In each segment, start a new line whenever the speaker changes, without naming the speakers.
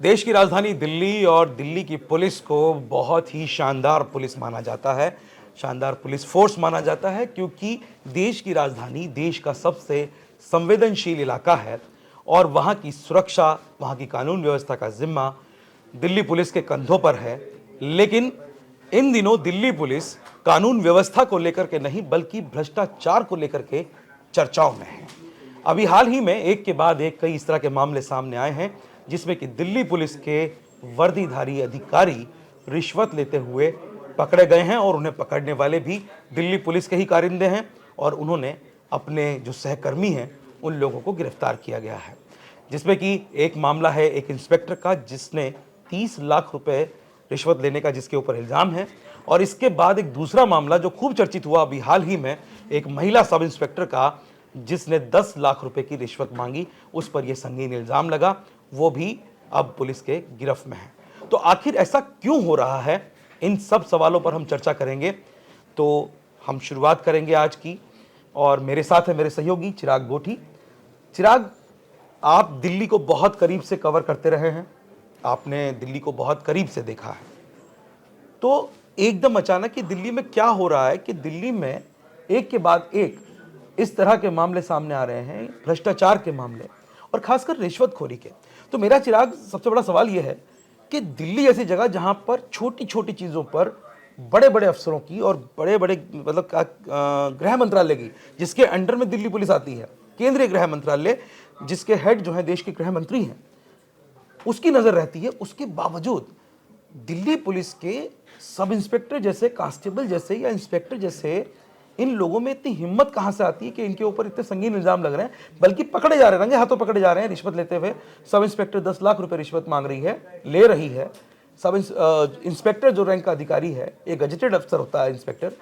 देश की राजधानी दिल्ली और दिल्ली की पुलिस को बहुत ही शानदार पुलिस माना जाता है, शानदार पुलिस फोर्स माना जाता है, क्योंकि देश की राजधानी देश का सबसे संवेदनशील इलाका है और वहाँ की सुरक्षा, वहाँ की कानून व्यवस्था का जिम्मा दिल्ली पुलिस के कंधों पर है। लेकिन इन दिनों दिल्ली पुलिस कानून व्यवस्था को लेकर के नहीं बल्कि भ्रष्टाचार को लेकर के चर्चाओं में है। अभी हाल ही में एक के बाद एक कई इस तरह के मामले सामने आए हैं जिसमें कि दिल्ली पुलिस के वर्दीधारी अधिकारी रिश्वत लेते हुए पकड़े गए हैं और उन्हें पकड़ने वाले भी दिल्ली पुलिस के ही कारिंदे हैं और उन्होंने अपने जो सहकर्मी हैं उन लोगों को गिरफ्तार किया गया है। जिसमें कि एक मामला है एक इंस्पेक्टर का जिसने 30 लाख रुपए रिश्वत लेने का जिसके ऊपर इल्जाम है, और इसके बाद एक दूसरा मामला जो खूब चर्चित हुआ अभी हाल ही में, एक महिला सब इंस्पेक्टर का जिसने 10 लाख रुपए की रिश्वत मांगी, उस पर यह संगीन इल्जाम लगा, वो भी अब पुलिस के गिरफ्त में है। तो आखिर ऐसा क्यों हो रहा है, इन सब सवालों पर हम चर्चा करेंगे। तो हम शुरुआत करेंगे आज की, और मेरे साथ है मेरे सहयोगी चिराग गोठी। चिराग, आप दिल्ली को बहुत करीब से कवर करते रहे हैं, आपने दिल्ली को बहुत करीब से देखा है। तो एकदम अचानक कि दिल्ली में क्या हो रहा है कि दिल्ली में एक के बाद एक इस तरह के मामले सामने आ रहे हैं, भ्रष्टाचार के मामले और खासकर रिश्वतखोरी के। तो मेरा चिराग सबसे बड़ा सवाल यह है कि दिल्ली ऐसी जगह जहां पर छोटी छोटी चीजों पर बड़े बड़े अफसरों की और बड़े बड़े मतलब गृह मंत्रालय की, जिसके अंडर में दिल्ली पुलिस आती है, केंद्रीय गृह मंत्रालय जिसके हेड जो है देश के गृह मंत्री हैं, उसकी नजर रहती है, उसके बावजूद दिल्ली पुलिस के सब इंस्पेक्टर जैसे, कांस्टेबल जैसे या इंस्पेक्टर जैसे इन लोगों में इतनी हिम्मत कहां से आती है कि इनके ऊपर इतने संगीन इल्जाम लग रहे हैं, बल्कि पकड़े जा रहे हैं, रंगे हाथों पकड़े जा रहे हैं रिश्वत लेते हुए। सब इंस्पेक्टर 10 लाख रुपए रिश्वत मांग रही है, ले रही है। सब इंस्पेक्टर जो रैंक का अधिकारी है, एक गजेटेड अफसर होता है इंस्पेक्टर,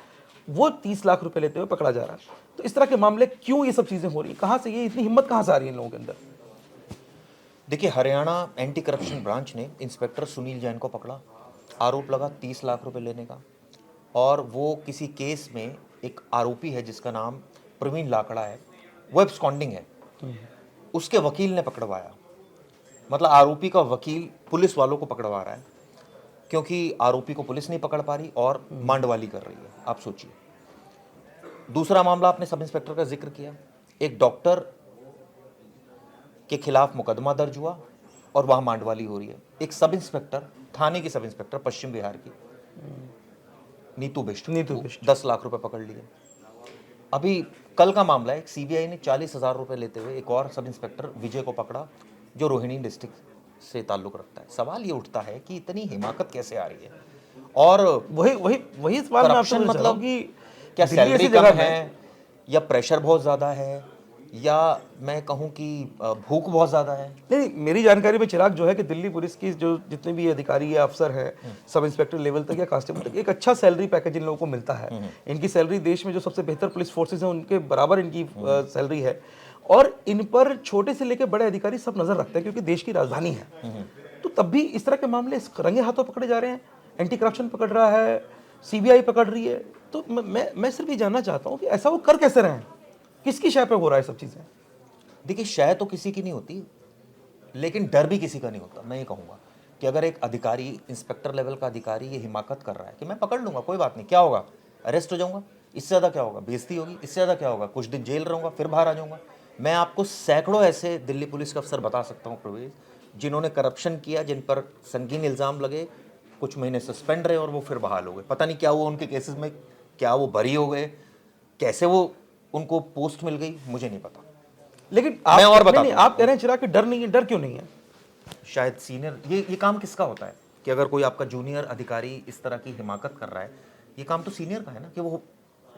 वो 30 लाख रुपए लेते हुए पकड़ा जा रहा है। तो इस तरह के मामले क्यों, ये सब चीजें हो रही है, कहां से ये इतनी हिम्मत कहां से आ रही है इन लोगों के अंदर?
देखिए, हरियाणा एंटी करप्शन ब्रांच ने इंस्पेक्टर सुनील जैन को पकड़ा। आरोप लगा 30 लाख रुपए लेने का, और वो किसी केस में एक आरोपी है जिसका नाम प्रवीण लाकड़ा है, वो एब्सकॉन्डिंग है, उसके वकील ने पकड़वाया। मतलब आरोपी का वकील पुलिस वालों को पकड़वा रहा है, क्योंकि आरोपी को पुलिस नहीं पकड़ पा रही और मांडवाली कर रही है। आप सोचिए। दूसरा मामला आपने सब इंस्पेक्टर का जिक्र किया, एक डॉक्टर के खिलाफ मुकदमा दर्ज हुआ और वहां मांडवाली हो रही है। एक सब इंस्पेक्टर, थाने की सब इंस्पेक्टर पश्चिम बिहार की, नीतू बिष्ट, 10 लाख रुपए पकड़ लिए। अभी कल का मामला है, सीबीआई ने 40,000 रुपए लेते हुए एक और सब इंस्पेक्टर विजय को पकड़ा, जो रोहिणी डिस्ट्रिक्ट से ताल्लुक रखता है। सवाल ये उठता है कि इतनी हिमाकत कैसे आ रही है, और
वही वही वही सवाल मैं आपसे
करप्शन
पूछना चाह रहा हूं
मतलब
कि
क्या
दिल्ली
सैलरी
ऐसी
कम
जगह
है,
में
या प्रेशर बहुत ज़्यादा है, या मैं कहूँ कि भूख बहुत ज़्यादा है?
नहीं, मेरी जानकारी में चिराग जो है कि दिल्ली पुलिस की जो जितने भी अधिकारी या अफसर हैं, सब इंस्पेक्टर लेवल तक या कांस्टेबल तक, एक अच्छा सैलरी पैकेज इन लोगों को मिलता है। इनकी सैलरी देश में जो सबसे बेहतर पुलिस फोर्सेज हैं उनके बराबर इनकी सैलरी है, और इन पर छोटे से लेकर बड़े अधिकारी सब नजर रखते हैं क्योंकि देश की राजधानी है। तो तब भी इस तरह के मामले रंगे हाथों पकड़े जा रहे हैं, एंटी करप्शन पकड़ रहा है, सीबीआई पकड़ रही है। तो मैं सिर्फ ये जानना चाहता हूँ कि ऐसा वो कर कैसे रहे हैं, किसकी शय पे हो रहा है सब चीजें?
देखिए, शय तो किसी की नहीं होती, लेकिन डर भी किसी का नहीं होता। मैं ये कहूँगा कि अगर एक अधिकारी, इंस्पेक्टर लेवल का अधिकारी ये हिमाकत कर रहा है कि मैं पकड़ लूंगा, कोई बात नहीं, क्या होगा, अरेस्ट हो जाऊंगा, इससे ज़्यादा क्या होगा, बेइज्जती होगी, इससे ज़्यादा क्या होगा, कुछ दिन जेल रहूंगा, फिर बाहर आ जाऊंगा। मैं आपको सैकड़ों ऐसे दिल्ली पुलिस के अफसर बता सकता हूँ प्रवेश, जिन्होंने करप्शन किया, जिन पर संगीन इल्ज़ाम लगे, कुछ महीने सस्पेंड रहे और वो फिर बहाल हो गए। पता नहीं क्या हुआ उनके केसेस में, क्या वो बरी हो गए, कैसे वो उनको पोस्ट मिल गई, मुझे नहीं पता।
लेकिन
मैं और बता
नहीं, आप कह रहे हैं चिराग कि डर नहीं है, डर क्यों नहीं है?
शायद सीनियर, ये काम किसका होता है कि अगर कोई आपका जूनियर अधिकारी इस तरह की हिमाकत कर रहा है, ये काम तो सीनियर का है ना कि वो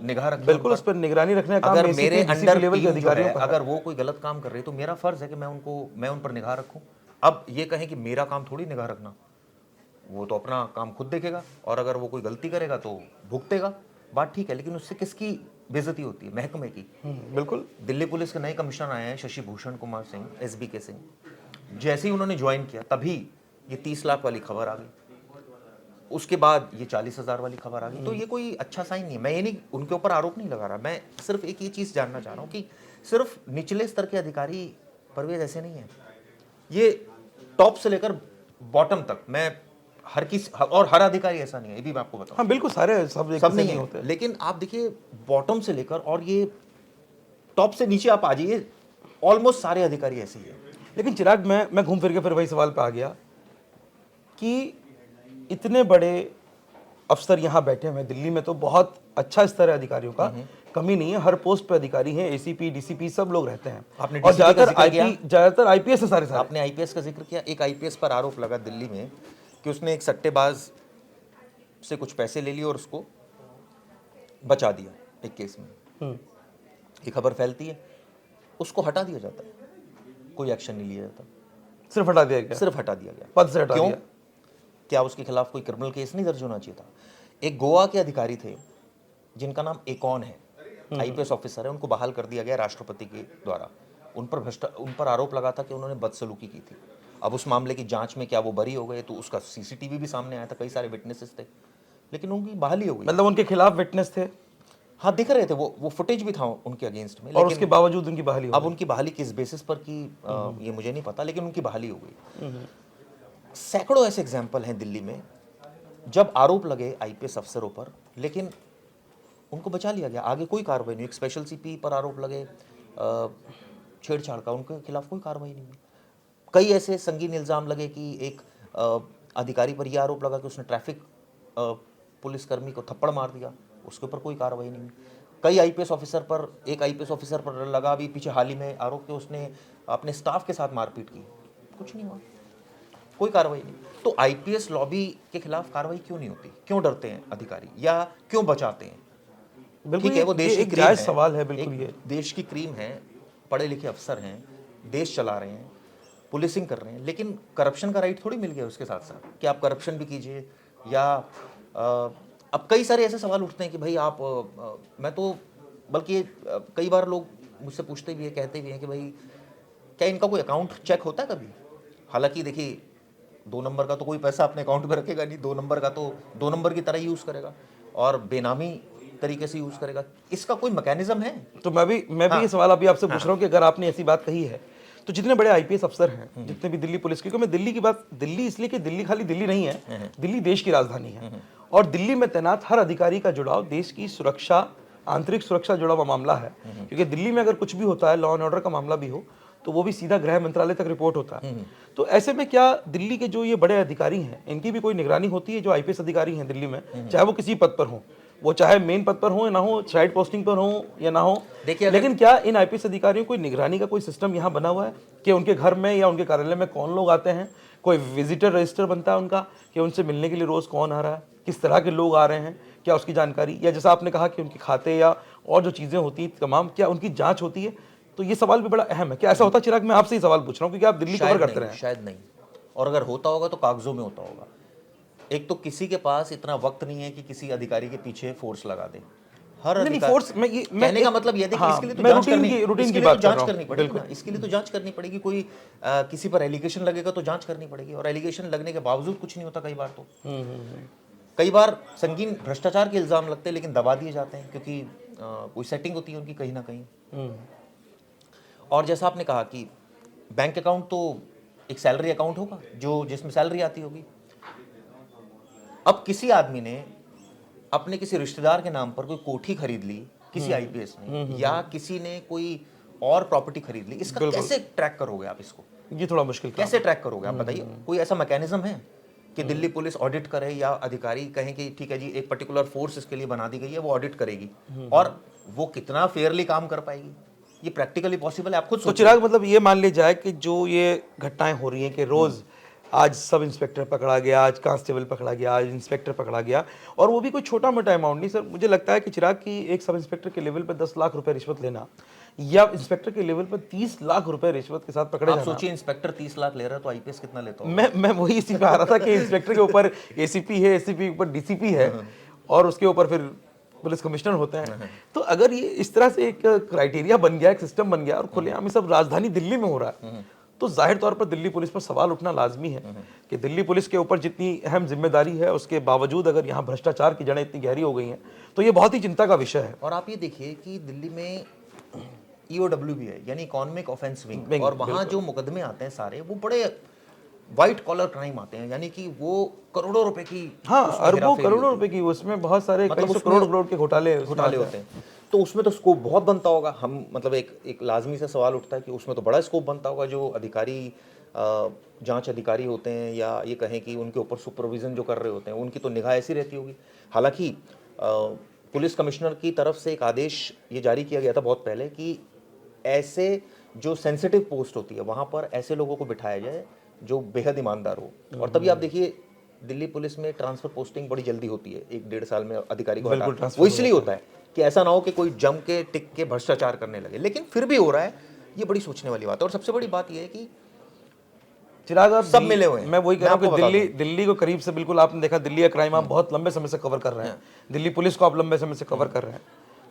निगाह रखे।
बिल्कुल, उस पर निगरानी रखने का काम
अगर
ACP,
मेरे
DCP
अंडर
लेवल के
टीम जो
अधिकारियों
है,
का है।
अगर वो कोई गलत काम कर रही है तो मेरा फर्ज है कि मैं उन पर निगाह रखूं। अब ये कहें कि मेरा काम थोड़ी निगाह रखना, वो तो अपना काम खुद देखेगा, और अगर वो कोई गलती करेगा तो भुगतेगा, बात ठीक है। लेकिन उससे किसकी बेइज्जती होती है? महकमे की।
बिल्कुल।
दिल्ली पुलिस के नए कमिश्नर आए हैं शशि भूषण कुमार सिंह, SBK सिंह। जैसे ही उन्होंने ज्वाइन किया तभी ये 30 लाख वाली खबर आ गई, उसके बाद ये 40,000 वाली खबर आ गई। तो ये कोई अच्छा साइन नहीं है। मैं ये नहीं, उनके ऊपर आरोप नहीं लगा रहा, मैं सिर्फ एक ये चीज़ जानना चाह रहा हूँ कि सिर्फ निचले स्तर के अधिकारी परवेज ऐसे नहीं है, ये टॉप से लेकर बॉटम तक, मैं हर किसी और हर अधिकारी ऐसा नहीं है, ये भी मैं आपको बताऊं।
हाँ बिल्कुल, सारे सब एक
सब
जैसे
नहीं
नहीं
है,
होते।
लेकिन आप देखिए बॉटम से लेकर और ये टॉप से नीचे आप आ जाइए, ऑलमोस्ट सारे अधिकारी ऐसे ही है।
लेकिन चिराग, मैं घूम फिर के फिर वही सवाल पे आ गया कि इतने बड़े अफसर यहाँ बैठे हुए हैं दिल्ली में, तो बहुत अच्छा स्तर है अधिकारियों का, कमी नहीं है, हर पोस्ट पे अधिकारी हैं, एसीपी डीसीपी सब लोग रहते हैं।
आपने
और
DCP का जिक्र किया?
ज्यादातर आईपीएस है सारे सारे।
आपने आईपीएस का जिक्र किया, एक आईपीएस पर आरोप लगा दिल्ली में कि उसने एक सट्टेबाज से कुछ पैसे ले लिए और उसको बचा दिया एक केस में। ये खबर फैलती है, उसको हटा दिया जाता है, कोई एक्शन नहीं लिया जाता,
सिर्फ हटा दिया गया,
सिर्फ हटा दिया गया।
पद से हटा
क्यों?
दिया।
क्या उसके खिलाफ कोई क्रिमिनल केस नहीं दर्ज होना चाहिए था? एक गोवा के अधिकारी थे जिनका नाम एकॉन है, आईपीएस ऑफिसर है, उनको बहाल कर दिया गया राष्ट्रपति के द्वारा। उन पर आरोप लगा था कि उन्होंने बदसलूकी की थी। अब उस मामले की जांच में क्या वो बरी हो गए, तो उसका सीसीटीवी भी सामने आया था, कई सारे विटनेसेस थे, लेकिन उनकी बहाली हो गई।
मतलब उनके खिलाफ विटनेस थे
हाँ, दिख रहे थे, वो फुटेज भी था उनके अगेंस्ट में,
और उसके बावजूद उनकी बहाली हो
अब
गई।
उनकी बहाली किस बेसिस पर की ये मुझे नहीं पता, लेकिन उनकी बहाली हो गई। सैकड़ों ऐसे एग्जाम्पल हैं दिल्ली में जब आरोप लगे आईपीएस अफसरों पर, लेकिन उनको बचा लिया गया, आगे कोई कार्रवाई नहीं। एक स्पेशल सीपी पर आरोप लगे छेड़छाड़ का, उनके खिलाफ कोई कार्रवाई नहीं हुई। कई ऐसे संगीन इल्जाम लगे कि एक अधिकारी पर यह आरोप लगा कि उसने ट्रैफिक पुलिसकर्मी को थप्पड़ मार दिया, उसके ऊपर कोई कार्रवाई नहीं हुई। कई आईपीएस ऑफिसर पर, एक आईपीएस ऑफिसर पर लगा अभी पीछे हाल ही में आरोप कि उसने अपने स्टाफ के साथ मारपीट की, कुछ नहीं हुआ, कोई कार्रवाई नहीं। तो आईपीएस लॉबी के खिलाफ कार्रवाई क्यों नहीं होती? क्यों डरते हैं अधिकारी, या क्यों बचाते हैं?
बिल्कुल,
ठीक है, वो देश की
एक
क्रीम
जायज
है,
सवाल है बिल्कुल।
एक
ये
देश की क्रीम है, पढ़े लिखे अफसर हैं, देश चला रहे हैं, पुलिसिंग कर रहे हैं, लेकिन करप्शन का राइट थोड़ी मिल गया उसके साथ साथ कि आप करप्शन भी कीजिए। या अब कई सारे ऐसे सवाल उठते हैं कि भाई आप मैं तो बल्कि कई बार लोग मुझसे पूछते भी है, कहते भी हैं कि भाई क्या इनका कोई अकाउंट चेक होता है कभी? हालांकि देखिए, 2 नंबर का तो कोई पैसा अपने अकाउंट में रखेगा नहीं, 2 नंबर का तो 2 नंबर की तरह यूज़ करेगा और बेनामी तरीके से यूज़ करेगा। इसका कोई मैकेनिज्म है?
तो मैं भी ये सवाल अभी आपसे पूछ रहा हूँ कि अगर आपने ऐसी बात कही है, तो जितने बड़े आईपीएस अफसर हैं, जितने भी दिल्ली पुलिस, क्योंकि मैं दिल्ली की बात, दिल्ली इसलिए कि दिल्ली खाली दिल्ली नहीं है, दिल्ली देश की राजधानी है, और दिल्ली में तैनात हर अधिकारी का जुड़ाव देश की सुरक्षा, आंतरिक सुरक्षा जुड़ा हुआ मामला है। क्योंकि दिल्ली में अगर कुछ भी होता है, लॉ एंड ऑर्डर का मामला भी हो, तो वो भी सीधा गृह मंत्रालय तक रिपोर्ट होता है। तो ऐसे में क्या दिल्ली के जो ये बड़े अधिकारी हैं, इनकी भी कोई निगरानी होती है? जो आईपीएस अधिकारी हैं दिल्ली में, चाहे वो किसी पद पर हो, वो चाहे मेन पद पर हो या ना हो, साइड पोस्टिंग पर हो या ना हो,
देखिए,
लेकिन क्या इन आईपीएस अधिकारियों कोई निगरानी का कोई सिस्टम यहाँ बना हुआ है कि उनके घर में या उनके कार्यालय में कौन लोग आते हैं? कोई विजिटर रजिस्टर बनता है उनका कि उनसे मिलने के लिए रोज कौन आ रहा है, किस तरह के लोग आ रहे हैं, क्या उसकी जानकारी, या जैसा आपने कहा कि उनके खाते या और जो चीजें होती हैं तमाम, क्या उनकी जांच होती है? तो ये सवाल भी बड़ा अहम है। क्या ऐसा होता है चिराग? मैं आपसे ही सवाल पूछ रहा हूँ क्योंकि आप दिल्ली कवर करते रहे हैं।
शायद नहीं, और अगर होता होगा तो कागजों में होता होगा। एक तो किसी के पास इतना वक्त नहीं है कि किसी अधिकारी के पीछे फोर्स लगा दे। हर
नहीं,
अधिकारी,
फोर्स में ये
कहने का मतलब ये है कि
हाँ,
इसके लिए तो
मैं
जांच करनी,
रूटीन
इसके
की
लिए तो
बात कर रहा
जांच
हूँ।
करनी पड़ेगी ना, इसके लिए तो जांच करनी पड़ेगी। कोई किसी पर एलिगेशन लगेगा तो जांच करनी पड़ेगी, और एलिगेशन लगने के बावजूद कुछ नहीं होता कई बार। तो कई बार संगीन भ्रष्टाचार के इल्जाम लगते हैं लेकिन दबा दिए जाते हैं क्योंकि कोई सेटिंग होती है उनकी कहीं ना कहीं। और जैसा आपने कहा कि बैंक अकाउंट तो एक सैलरी अकाउंट होगा जो जिसमें सैलरी आती होगी। अब किसी आदमी ने अपने किसी रिश्तेदार के नाम पर कोई कोठी खरीद ली किसी आईपीएस ने, या किसी ने कोई और प्रॉपर्टी खरीद ली, इसका कैसे ट्रैक करोगे आप? इसको
ये थोड़ा मुश्किल
कैसे ट्रैक करोगे आप बताइए? कोई ऐसा मैकेनिज्म है कि दिल्ली पुलिस ऑडिट करे या अधिकारी कहें कि ठीक है जी, एक पर्टिकुलर फोर्स इसके लिए बना दी गई है, वो ऑडिट करेगी, और वो कितना फेयरली काम कर पाएगी? ये प्रैक्टिकली पॉसिबल है? आप खुद
तो
सोचिए।
चिराग, मतलब ये मान लिया जाए कि जो ये घटनाएं हो रही हैं कि रोज आज सब इंस्पेक्टर पकड़ा गया, आज कांस्टेबल पकड़ा गया, आज इंस्पेक्टर पकड़ा गया, और वो भी कोई छोटा मोटा अमाउंट नहीं। सर मुझे लगता है कि चिराग की एक सब इंस्पेक्टर के लेवल पर 10 लाख रुपए रिश्वत लेना, या इंस्पेक्टर के लेवल पर 30 लाख रुपए रिश्वत के साथ पकड़े
आप
जाना।
सोचिए, इंस्पेक्टर 30 लाख ले रहा है तो आईपीएस कितना लेता होगा?
मैं वही इसी पे आ रहा था कि इंस्पेक्टर के ऊपर एसीपी है, एसीपी के ऊपर डीसीपी है, और उसके ऊपर फिर पुलिस कमिश्नर होते हैं। तो अगर ये इस तरह से एक क्राइटेरिया बन गया, एक सिस्टम बन गया, और खुलेआम ये सब राजधानी दिल्ली में हो रहा है, तो जाहिर तौर पर दिल्ली पुलिस पर सवाल उठना लाजमी है कि दिल्ली पुलिस के ऊपर जितनी अहम जिम्मेदारी है उसके बावजूद अगर यहाँ भ्रष्टाचार की जड़ें इतनी गहरी हो गई हैं, तो ये बहुत ही चिंता का विषय है।
और आप ये देखिए कि दिल्ली में ईओडब्ल्यू भी है, यानी इकोनॉमिक ऑफेंस विंग,
विंग,
और वहाँ जो मुकदमे आते हैं सारे वो बड़े व्हाइट कॉलर क्राइम आते हैं, यानी कि वो करोड़ों रुपए की
हाँ,
उसमें
अरबों
हेराफेरी
करोड़ों
होती
रुपए की, उसमें बहुत सारे
मतलब
कई सौ
उसमें
करोड़ के घोटाले
है, घोटाले होते हैं। तो उसमें तो स्कोप बहुत बनता होगा। हम मतलब एक लाजमी सा सवाल उठता है कि उसमें तो बड़ा स्कोप बनता होगा। जो अधिकारी जांच अधिकारी होते हैं, या ये कहें कि उनके ऊपर सुपरविजन जो कर रहे होते हैं, उनकी तो निगाह ऐसी रहती होगी। हालांकि पुलिस कमिश्नर की तरफ से एक आदेश ये जारी किया गया था बहुत पहले कि ऐसे जो सेंसिटिव पोस्ट होती है वहाँ पर ऐसे लोगों को बिठाया जाए जो बेहद ईमानदार हो। और तभी आप देखिए दिल्ली पुलिस में ट्रांसफर पोस्टिंग बड़ी जल्दी होती है, 1-1.5 साल में अधिकारी को हटा।
बिल्कुल ट्रांसफर
वो
हो
इसलिए
जाता
होता है कि ऐसा ना हो कि कोई जम के टिक के भ्रष्टाचार करने लगे, लेकिन फिर भी हो रहा है। ये बड़ी सोचने वाली बात है। और सबसे बड़ी बात यह है कि
चिराग आप
सब मिले हुए हैं।
मैं वही कह रहा हूँ कि
आपको बता
दिल्ली को करीब से बिल्कुल आपने देखा, दिल्ली का क्राइम आप बहुत लंबे समय से कवर कर रहे हैं, दिल्ली पुलिस को आप लंबे समय से कवर कर रहे हैं।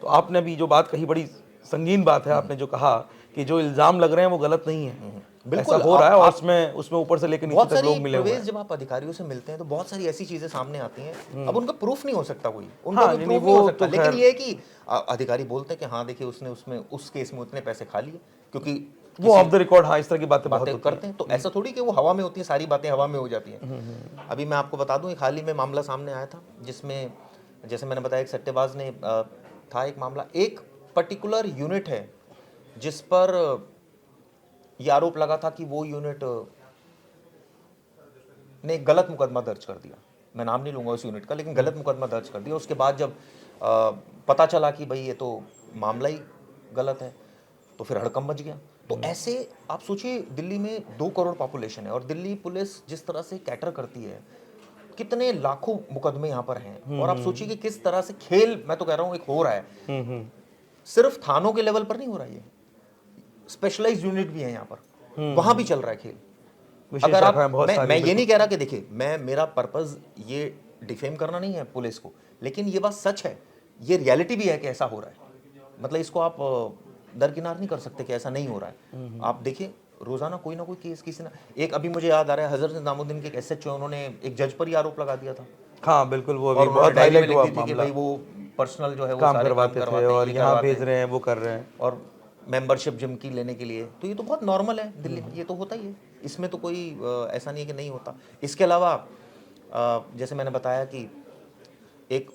तो आपने अभी जो बात कही बड़ी संगीन बात है, आपने जो कहा कि जो इल्जाम लग रहे हैं वो गलत नहीं है,
बिल्कुल
ऐसा हो रहा है और उसमें ऊपर से लेकर नीचे
बहुत
तक लोग
सारी
मिले हुए
प्रवेश
हैं।
जब आप अधिकारियों से मिलते हैं तो बहुत सारी ऐसी चीजें सामने आती हैं। अब उनका प्रूफ नहीं हो सकता, कोई उनका
हाँ,
कोई
नहीं,
प्रूफ
नहीं,
नहीं हो
वो
सकता,
तो
लेकिन
खैर
ये है कि अधिकारी बोलते हैं कि हाँ देखिए उसने उसमें उस केस में उतने पैसे खा लिए, क्योंकि
वो ऑफ द रिकॉर्ड, हाँ, इस तरह की बातें बहुत
बातें
होती
करते हैं। तो ऐसा थोड़ी कि वो हवा में होती है, सारी बातें हवा में हो जाती हैं। अभी मैं आपको बता दूं, एक हाल ही में मामला सामने आया था जिसमें जैसे मैंने बताया एक सट्टेबाज ने था एक मामला, एक पर्टिकुलर यूनिट है जिस पर यह आरोप लगा था कि वो यूनिट ने एक गलत मुकदमा दर्ज कर दिया। मैं नाम नहीं लूंगा उस यूनिट का, लेकिन गलत मुकदमा दर्ज कर दिया। उसके बाद जब पता चला कि भाई ये तो मामला ही गलत है, तो फिर हड़कंप मच गया। तो ऐसे आप सोचिए, दिल्ली में 2 करोड़ पॉपुलेशन है और दिल्ली पुलिस जिस तरह से कैटर करती है, कितने लाखों मुकदमे यहाँ पर हैं। और आप सोचिए कि किस तरह से खेल, मैं तो कह रहा हूँ, एक हो रहा है। सिर्फ थानों के लेवल पर नहीं हो रहा है, स्पेशलाइज्ड यूनिट भी है यहाँ पर, वहां भी चल रहा है खेल।
विशेष
अगर आप
शाखाएं बहुत
मैं
सारी,
ये नहीं
बिल्कुल।
कह रहा कि देखिए, मेरा पर्पस ये डिफेम करना नहीं है पुलिस को, लेकिन ये बात सच है, ये रियलिटी भी है कि ऐसा हो रहा है। मतलब इसको आप दरकिनार नहीं कर सकते कि ऐसा नहीं हो रहा है। आप देखिए रोजाना कोई ना कोई केस किसी ना एक, अभी मुझे याद आ रहा है हजरत निजामुद्दीन के एक एसएचओ, उन्होंने एक जज पर ही आरोप लगा दिया था
हाँ, बिल्कुल, वो
और
अभी
उन्होंने
बहुत
डायरी में
हाईलाइट
लिख
हुआ
दी थी कि
मामला,
भाई वो पर्सनल जो है वो
काम
सारे काम
करवाते थे
करवाते हैं,
और
ये
यहाँ
करवाते
भेज
हैं,
रहे हैं, वो कर रहे हैं।
और मेंबरशिप जिम की लेने के लिए। तो ये तो बहुत नॉर्मल है दिल्ली में, ये तो होता ही है, इसमें तो कोई ऐसा नहीं है कि नहीं होता। इसके अलावा जैसे मैंने बताया कि एक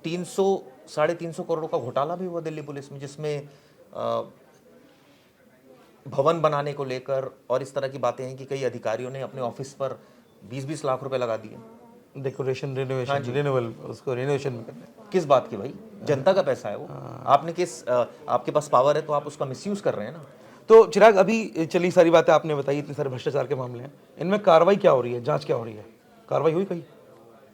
300 350 करोड़ का घोटाला भी हुआ दिल्ली पुलिस में, जिसमें भवन बनाने को लेकर और इस तरह की बातें हैं कि कई अधिकारियों ने अपने ऑफिस पर 20-20 लाख रुपए लगा दिए।
डेकोरेशन,
हाँ
रिनोवेशन,
जी,
रिन्यूअल, उसको रिनोवेशन में करने।
किस बात की भाई? जनता का पैसा है वो। आपने आपके पास पावर है तो आप उसका मिसयूज कर रहे हैं ना।
तो चिराग, अभी चली सारी बातें आपने बताई, इतने सारे भ्रष्टाचार के मामले हैं, इनमें कार्रवाई क्या हो रही है, जांच क्या हो रही है, कार्रवाई हुई कहीं?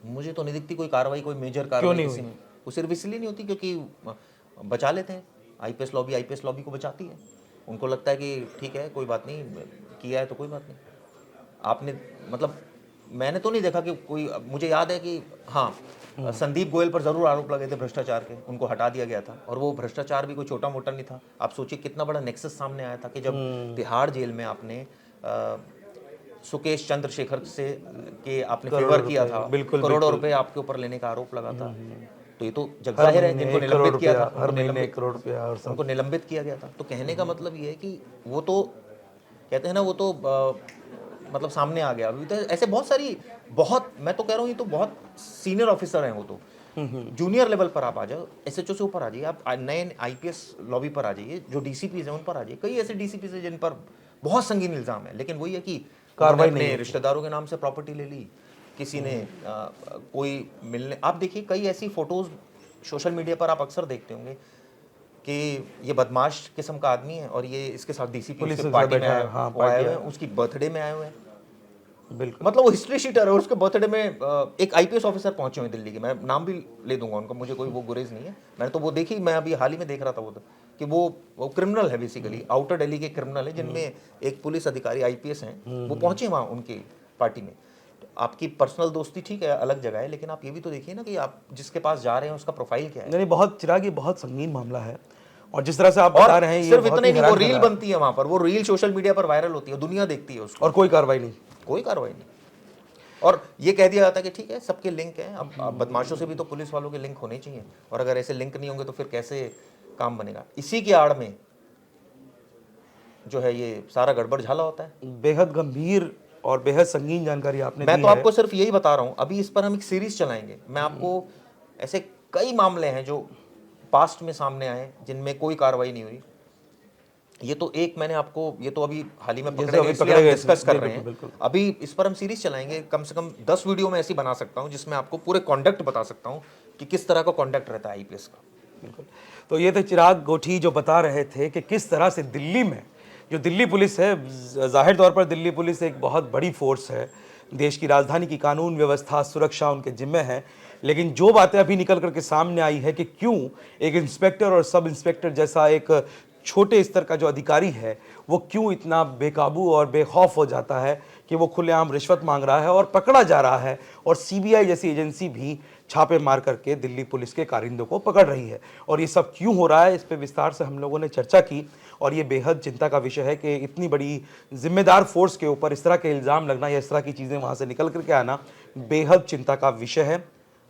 मुझे तो नहीं दिखती कोई कार्रवाई, कोई मेजर
क्यों
कार्रवाई
नहीं
किसी
हुई?
में। वो सिर्फ इसलिए नहीं होती क्योंकि बचा लेते हैं। आईपीएस लॉबी को बचाती है। उनको लगता है कि ठीक है, कोई बात नहीं, किया है तो कोई बात नहीं। आपने मतलब मैंने तो नहीं देखा कि कोई, मुझे याद है कि हाँ, संदीप गोयल पर जरूर आरोप लगे थे भ्रष्टाचार के, उनको हटा दिया गया था। और वो भ्रष्टाचार भी कोई छोटा मोटा नहीं था। आप सोचिए कितना बड़ा नेक्सस सामने आया था कि जब तिहाड़ जेल में आपने सुकेश चंद्रशेखर से के आपने फेवर किया था,
बिल्कुल,
करोड़ों
बिल्कुल।
रुपए आपके ऊपर लेने का आरोप लगा था। तो ये तो जग
हर
जाहिर है,
महीने
जिनको
1 करोड़
निलंबित किया
रुपया,
था
हर महीने 1 करोड़ रुपया, और सब।
उनको निलंबित किया गया था। तो कहने का मतलब ये है कि वो तो कहते हैं ना, वो तो मतलब सामने आ गया। अभी तो ऐसे बहुत सारी, बहुत, मैं तो कह रहा हूँ ये तो बहुत सीनियर ऑफिसर हैं वो तो। जूनियर लेवल पर आप आ जाओ, एसएचओ से ऊपर आ जाइए, आप नए आईपीएस लॉबी पर आ जाइए, जो डीसीपीज हैं उन पर आ जाइए। कई ऐसे डीसीपीज हैं जिन पर बहुत संगीन इल्जाम है, लेकिन वही है कि
कार्रवाई
उन्होंने
नहीं
अपने
होती।
रिश्तेदारों के नाम से प्रॉपर्टी ले ली, किसी ने कोई मिलने, आप देखिए कई ऐसी फोटोज सोशल मीडिया पर आप अक्सर देखते होंगे कि ये बदमाश किस्म का आदमी है और ये इसके साथ डीसीपी
पुलिस
उसके
के साथ
पार्टी में
बैठा है, हाँ,
वो आए
पार्टी
हुए हैं,
है,
उसकी बर्थडे में आए हुए हैं।
बिल्कुल।
मतलब वो हिस्ट्री शीटर है, और उसके बर्थडे में एक आईपीएस ऑफिसर पहुंचे हुए दिल्ली के, मैं नाम भी ले दूंगा उनका, मुझे कोई वो गुरेज नहीं है। मैंने तो वो देखी, मैं अभी हाल ही में देख रहा था वो तो, कि वो क्रिमिनल है बेसिकली, आउटर दिल्ली के क्रिमिनल है, जिनमें एक पुलिस अधिकारी आईपीएस हैं, वो पहुंचे वहाँ उनकी पार्टी में। तो आपकी पर्सनल दोस्ती ठीक है, अलग जगह है, लेकिन आप ये भी तो देखिए ना कि आप जिसके पास जा रहे हैं उसका प्रोफाइल क्या है।
नहीं, बहुत चिराग, ये बहुत संगीन मामला है, और जिस तरह से आप
और
बता रहे हैं ये
सिर्फ
बहुत
इतना
ही
ही नहीं, वो
हैरान कर
रील
रहा है।
बनती है वहां पर, वो रील सोशल मीडिया पर वायरल होती है, दुनिया देखती है उसको,
और कोई कार्रवाई नहीं।
कोई कार्रवाई नहीं। और ये कह दिया जाता है कि ठीक है, सबके लिंक हैं। अब बदमाशों से भी तो पुलिस वालों के लिंक होने चाहिए, और अगर ऐसे लिंक नहीं होंगे तो फिर कैसे काम बनेगा। इसी की आड़ में जो है ये सारा गड़बड़ झाला होता है।
बेहद गंभीर और बेहद संगीन जानकारी आपने
मैं
दी
तो
है।
आपको सिर्फ यही बता रहा हूँ, अभी इस पर हम एक सीरीज चलाएंगे। मैं आपको ऐसे कई मामले हैं जो पास्ट में सामने आए जिनमें कोई कार्रवाई नहीं हुई। ये तो एक मैंने आपको, ये तो अभी हाल ही में
जैसे
पकड़े गए
अभी
इसलिए
पकड़े
हम
गए थे।
डिस्कस कर रहे
बिल्कुल,
हैं।
बिल्कुल।
अभी इस पर हम सीरीज चलाएंगे, कम से कम 10 वीडियो में ऐसी बना सकता हूँ जिसमें आपको पूरे कॉन्डक्ट बता सकता हूँ कि किस तरह का कॉन्डक्ट रहता है आईपीएस का।
बिल्कुल। तो ये थे चिराग गोठी जो बता रहे थे कि किस तरह से दिल्ली में जो दिल्ली पुलिस है, जाहिर तौर पर दिल्ली पुलिस एक बहुत बड़ी फोर्स है, देश की राजधानी की कानून व्यवस्था सुरक्षा उनके जिम्मे है। लेकिन जो बातें अभी निकल करके सामने आई है कि क्यों एक इंस्पेक्टर और सब इंस्पेक्टर जैसा एक छोटे स्तर का जो अधिकारी है वो क्यों इतना बेकाबू और बेखौफ हो जाता है कि वो खुलेआम रिश्वत मांग रहा है और पकड़ा जा रहा है, और सीबीआई जैसी एजेंसी भी छापे मार करके दिल्ली पुलिस के कारिंदों को पकड़ रही है। और ये सब क्यों हो रहा है, इस पे विस्तार से हम लोगों ने चर्चा की। और ये बेहद चिंता का विषय है कि इतनी बड़ी जिम्मेदार फोर्स के ऊपर इस तरह के इल्ज़ाम लगना या इस तरह की चीज़ें वहाँ से निकल करके आना बेहद चिंता का विषय है।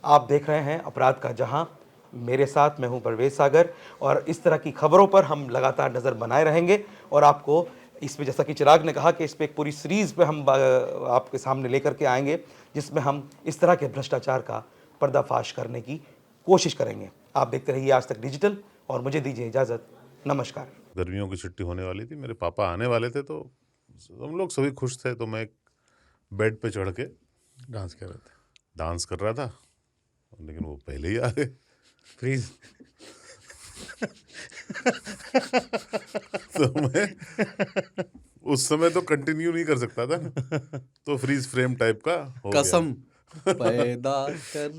आप देख रहे हैं अपराध का जहां, मेरे साथ मैं हूं परवेज सागर, और इस तरह की खबरों पर हम लगातार नज़र बनाए रहेंगे और आपको इसमें, जैसा कि चिराग ने कहा, कि इस पर एक पूरी सीरीज़ पे हम आपके सामने लेकर के आएंगे जिसमें हम इस तरह के भ्रष्टाचार का पर्दाफाश करने की कोशिश करेंगे। आप देखते रहिए आज तक डिजिटल, और मुझे दीजिए इजाज़त। नमस्कार।
गर्मियों की छुट्टी होने वाली थी, मेरे पापा आने वाले थे, तो हम लोग सभी खुश थे। तो मैं एक बेड पे चढ़ के डांस कर रहा था, लेकिन वो पहले ही आ गए।
प्लीज
तो मैं उस समय तो कंटिन्यू नहीं कर सकता था ना, तो फ्रीज फ्रेम टाइप का हो गया।
कसम पैदा कर